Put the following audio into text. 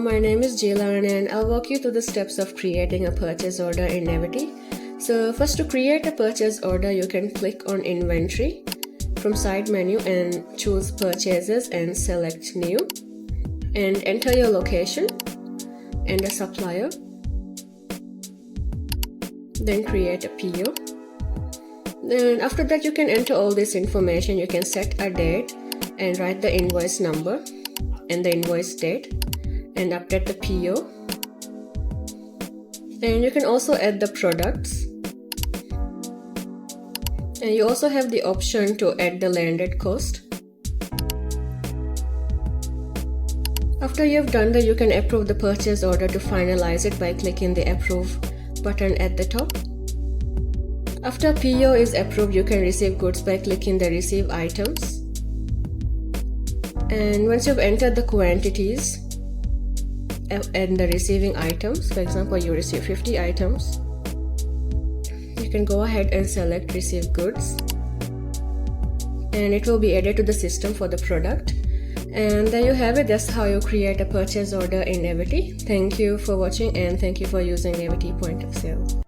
my name is Jilan and I'll walk you through the steps of creating a purchase order in Ewity. So first, to create a purchase order, you can click on inventory from side menu and choose purchases and select new and enter your location and a supplier. Then create a PO. Then after that, you can enter all this information. You can set a date and write the invoice number and the invoice date and update the PO. And you can also add the products. And you also have the option to add the landed cost. After you've done that, you can approve the purchase order to finalize it by clicking the approve button at the top. After PO is approved, you can receive goods by clicking the receive items. And once you've entered the quantities and the receiving items, for example, you receive 50 items, you can go ahead and select receive goods and it will be added to the system for the product. And there you have it. That's how you create a purchase order in Ewity. Thank you for watching and thank you for using Ewity Point of Sale.